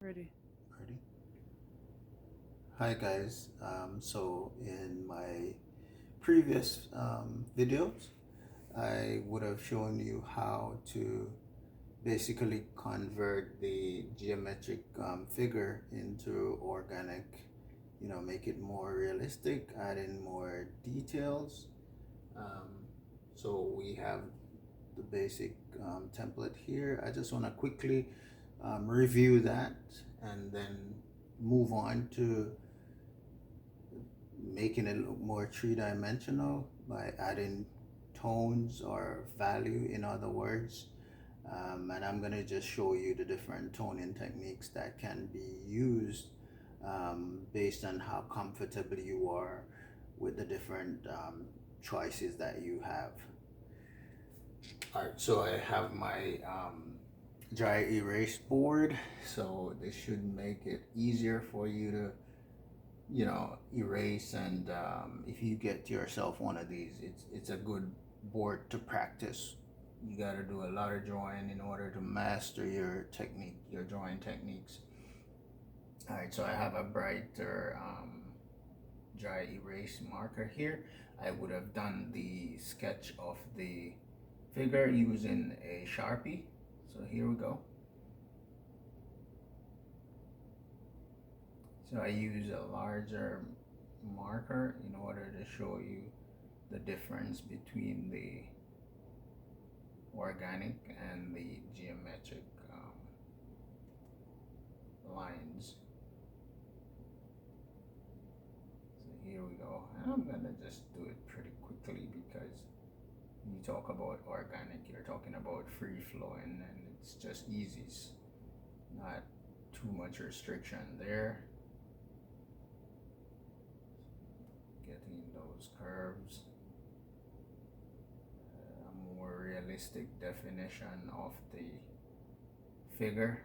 Ready. Ready? Hi guys. So in my previous videos, I would have shown you how to basically convert the geometric figure into organic, make it more realistic, add in more details. Um, so we have the basic template here. I just want to quickly review that and then move on to making it look more three-dimensional by adding tones or value, in other words. And I'm going to just show you the different toning techniques that can be used based on how comfortable you are with the different choices that you have. All right, so I have my dry erase board, so this should make it easier for you to erase. And if you get yourself one of these, it's a good board to practice. You got to do a lot of drawing in order to master your technique, your drawing techniques. All right, so I have a brighter dry erase marker here. I would have done the sketch of the figure using a Sharpie. So here we go. So I use a larger marker in order to show you the difference between the organic and the geometric lines. So here we go. And I'm gonna just do it pretty quickly because when you talk about organic, you're talking about free flowing, and it's just easy. It's not too much restriction there. Getting those curves, a more realistic definition of the figure.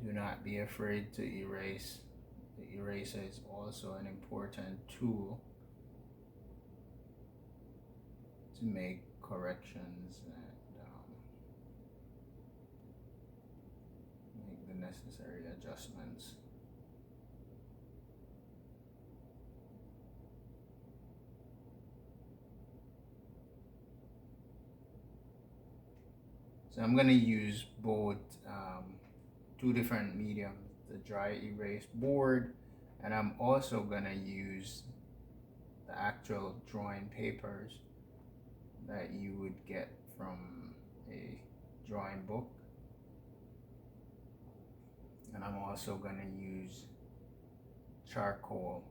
Do not be afraid to erase. The eraser is also an important tool to make corrections and make the necessary adjustments. So I'm going to use both two different mediums, the dry erase board, and I'm also going to use the actual drawing papers that you would get from a drawing book. And I'm also going to use charcoal.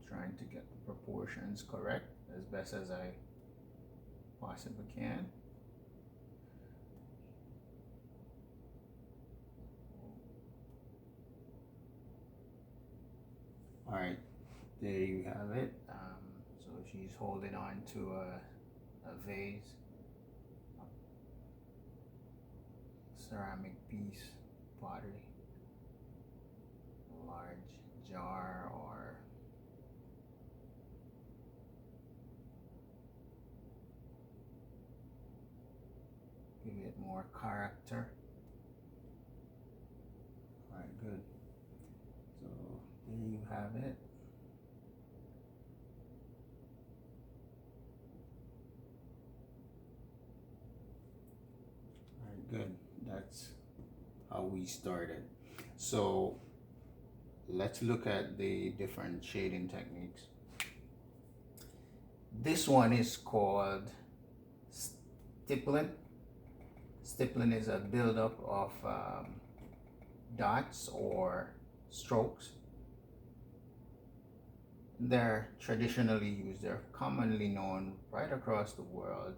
Trying to get the proportions correct as best as I possibly can. All right, there you have it. So she's holding on to a vase, a ceramic piece, pottery, a large jar, or give it more character. All right, good. So there you have it. All right, good. That's how we started. So let's look at the different shading techniques. This one is called stippling. Stippling is a buildup of dots or strokes. They're traditionally used, they're commonly known right across the world.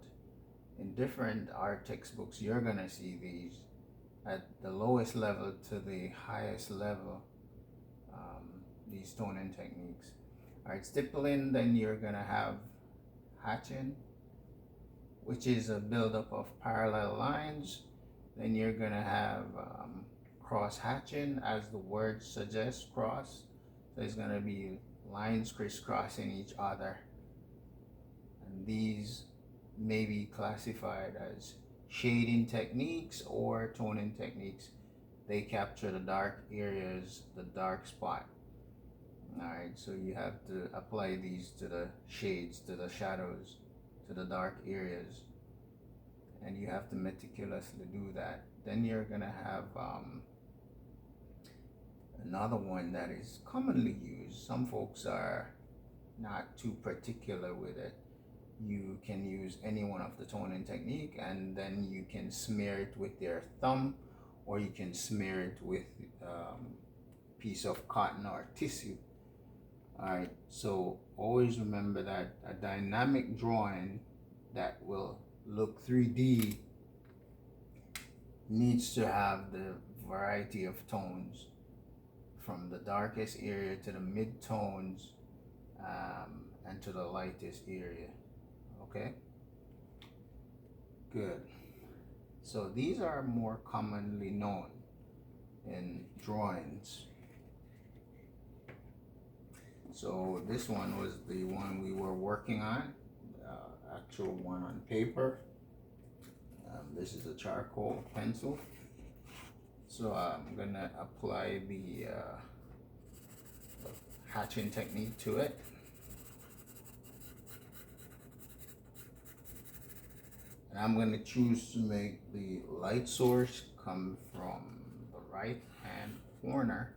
In different art textbooks, you're gonna see these at the lowest level to the highest level, these toning techniques. All right, stippling, then you're gonna have hatching, which is a buildup of parallel lines. Then you're gonna have cross hatching, as the word suggests, cross. So it's gonna be lines crisscrossing each other. And these may be classified as shading techniques or toning techniques. They capture the dark areas, the dark spot. All right, so you have to apply these to the shades, to the shadows, to the dark areas, and you have to meticulously do that. Then you're gonna have another one that is commonly used. Some folks are not too particular with it. You can use any one of the toning technique, and then you can smear it with your thumb, or you can smear it with piece of cotton or tissue. All right, so always remember that a dynamic drawing that will look 3D needs to have the variety of tones from the darkest area to the mid tones, and to the lightest area. Okay, good. So these are more commonly known in drawings. So this one was the one we were working on, actual one on paper. This is a charcoal pencil. So I'm gonna apply the hatching technique to it. And I'm gonna choose to make the light source come from the right hand corner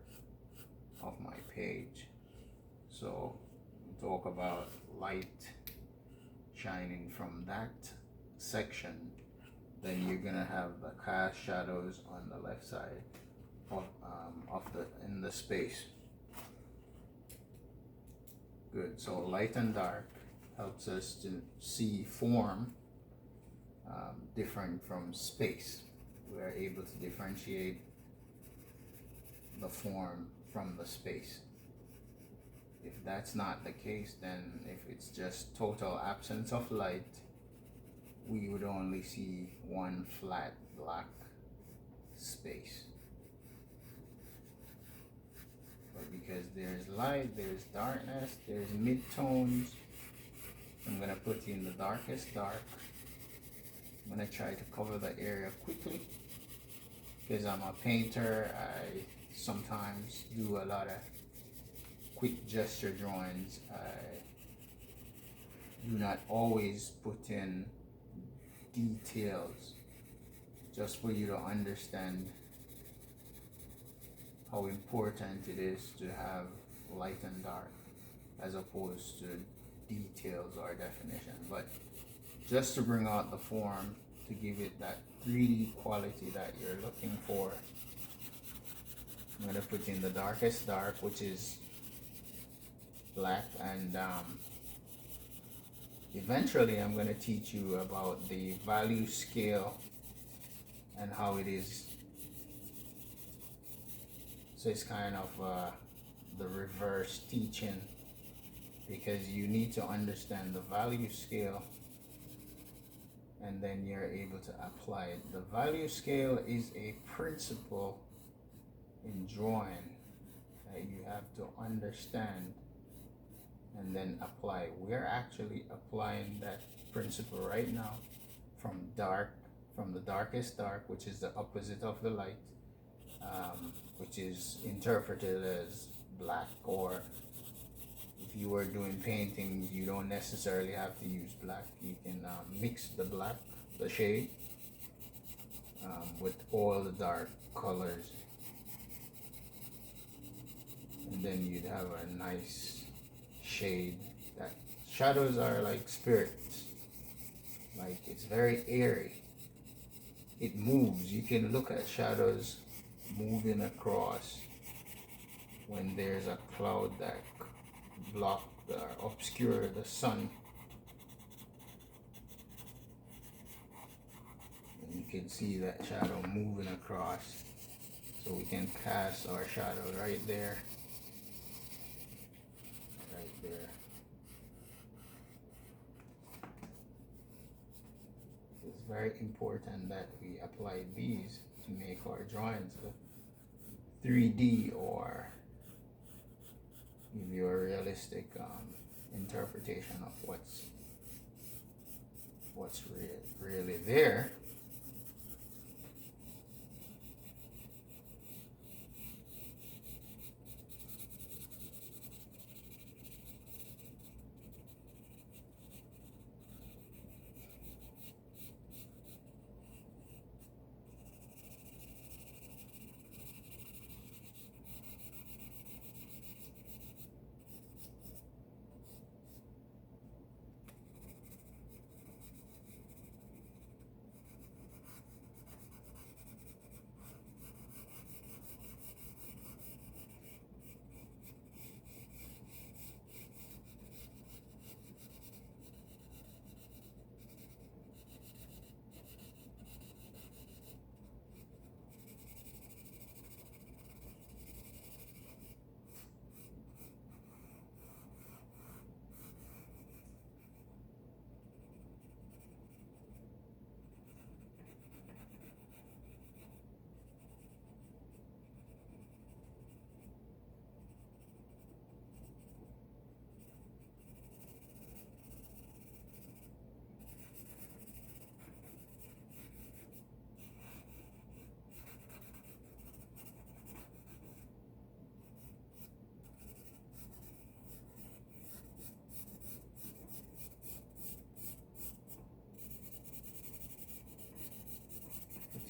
of my page. So we talk about light shining from that section, then you're gonna have the cast shadows on the left side of in the space. Good. So light and dark helps us to see form different from space. We are able to differentiate the form from the space. If that's not the case, then if it's just total absence of light, we would only see one flat black space. But because there's light, there's darkness, there's mid-tones, I'm gonna put in the darkest dark. I'm gonna try to cover the area quickly. Because I'm a painter, I sometimes do a lot of quick gesture drawings. I do not always put in details, just for you to understand how important it is to have light and dark as opposed to details or definition. But just to bring out the form, to give it that 3D quality that you're looking for, I'm going to put in the darkest dark, which is black, and eventually I'm going to teach you about the value scale and how it is. So it's kind of the reverse teaching, because you need to understand the value scale and then you're able to apply it. The value scale is a principle in drawing that you have to understand and then apply. We're actually applying that principle right now from the darkest dark, which is the opposite of the light, which is interpreted as black, or if you were doing paintings, you don't necessarily have to use black. You can mix the black, the shade, with all the dark colors, and then you'd have a nice shade. That shadows are like spirits. Like, it's very airy. It moves. You can look at shadows moving across when there's a cloud that block or obscure the sun. And you can see that shadow moving across. So we can cast our shadow right there. Right there. It's very important that we apply these to make our drawings 3D, or give you a realistic interpretation of what's really there.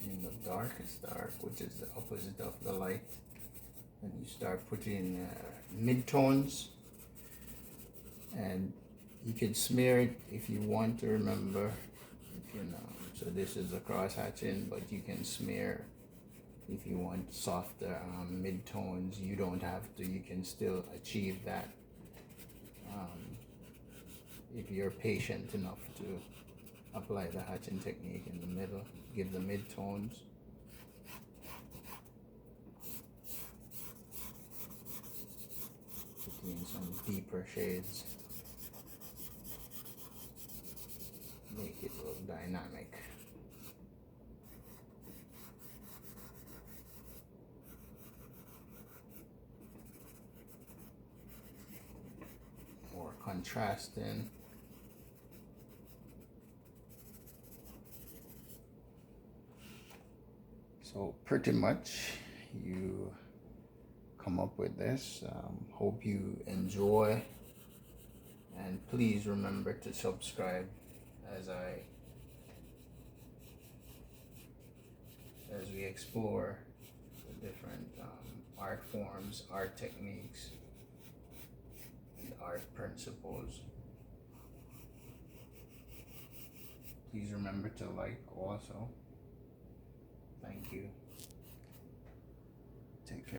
In the darkest dark, which is the opposite of the light, and you start putting midtones, and you can smear it if you want to, remember, if you know. So this is a cross hatching, but you can smear if you want softer midtones. You don't have to. You can still achieve that if you're patient enough to apply the hatching technique in the middle. Give the midtones. Put in some deeper shades. Make it look dynamic. More contrasting. So pretty much you come up with this. Hope you enjoy, and please remember to subscribe as we explore the different art forms, art techniques, and art principles. Please remember to like also. Thank you. Take care.